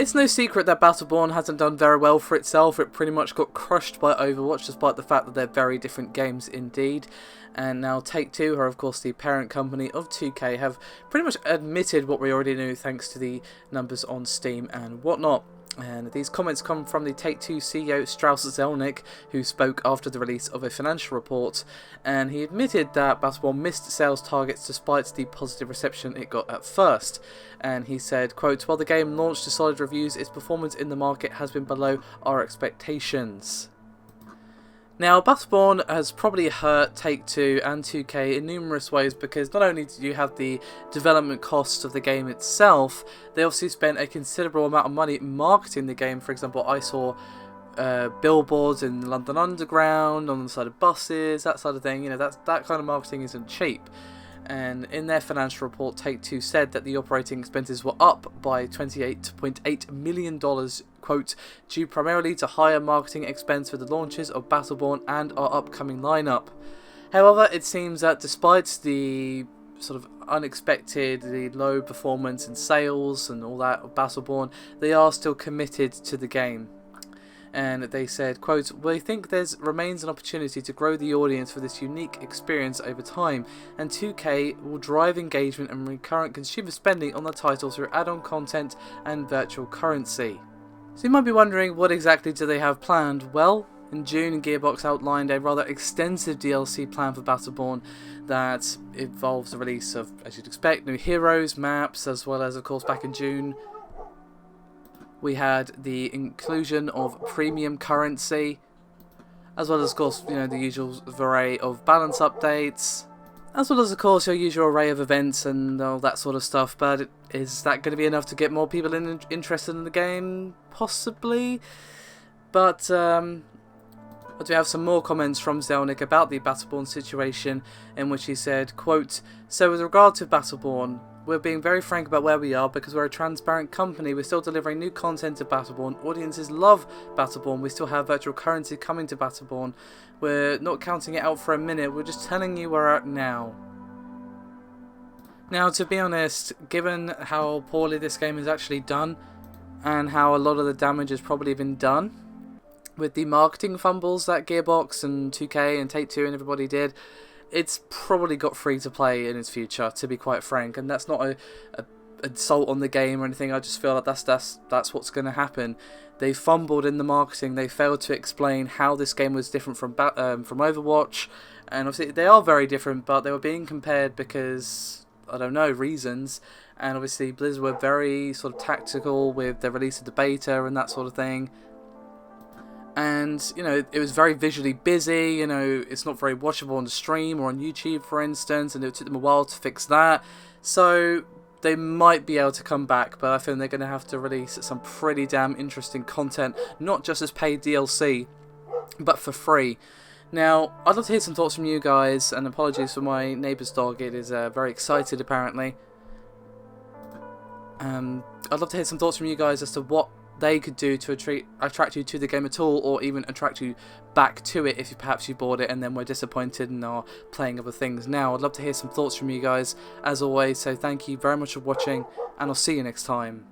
It's no secret that Battleborn hasn't done very well for itself. It pretty much got crushed by Overwatch, despite the fact that they're very different games indeed. And now Take-Two, who are of course the parent company of 2K, have pretty much admitted what we already knew thanks to the numbers on Steam and whatnot. And these comments come from the Take-Two CEO Strauss Zelnick, who spoke after the release of a financial report, and he admitted that Battleborn missed sales targets despite the positive reception it got at first. And he said, quote, "While the game launched to solid reviews, its performance in the market has been below our expectations." Now, Battleborn has probably hurt Take-Two and 2K in numerous ways, because not only do you have the development costs of the game itself, they obviously spent a considerable amount of money marketing the game. For example, I saw billboards in London Underground, on the side of buses, that sort of thing. You know, that kind of marketing isn't cheap. And in their financial report, Take-Two said that the operating expenses were up by $28.8 million, quote, due primarily to higher marketing expense for the launches of Battleborn and our upcoming lineup. However, it seems that despite the sort of unexpectedly low performance in sales and all that of Battleborn, they are still committed to the game. And they said, quote, "We think there remains an opportunity to grow the audience for this unique experience over time, and 2K will drive engagement and recurrent consumer spending on the title through add-on content and virtual currency." So you might be wondering, what exactly do they have planned? Well, in June, Gearbox outlined a rather extensive DLC plan for Battleborn that involves the release of, as you'd expect, new heroes, maps, as well as, of course, back in June, we had the inclusion of premium currency, as well as, of course, you know, the usual array of balance updates, as well as, of course, your usual array of events and all that sort of stuff. But is that going to be enough to get more people interested in the game? Possibly. But I do have some more comments from Zelnick about the Battleborn situation, in which he said, quote, "So with regard to Battleborn, we're being very frank about where we are because we're a transparent company. We're still delivering new content to Battleborn. Audiences love Battleborn. We still have virtual currency coming to Battleborn. We're not counting it out for a minute. We're just telling you where we're at now." Now, to be honest, given how poorly this game is actually done, and how a lot of the damage has probably been done with the marketing fumbles that Gearbox and 2K and Take-Two and everybody did, it's probably got free to play in its future, to be quite frank. And that's not a assault on the game or anything. I just feel like that's what's going to happen. They fumbled in the marketing. They failed to explain how this game was different from Overwatch, and obviously they are very different, but they were being compared because, I don't know, reasons. And obviously Blizzard were very sort of tactical with the release of the beta and that sort of thing. And, you know, it was very visually busy. You know, it's not very watchable on the stream or on YouTube, for instance, and it took them a while to fix that. So they might be able to come back, but I think they're going to have to release some pretty damn interesting content, not just as paid DLC, but for free. Now, I'd love to hear some thoughts from you guys, and apologies for my neighbour's dog. It is very excited, apparently. I'd love to hear some thoughts from you guys as to what they could do to attract you to the game at all, or even attract you back to it if perhaps you bought it and then were disappointed and are playing other things now. I'd love to hear some thoughts from you guys, as always, so thank you very much for watching, and I'll see you next time.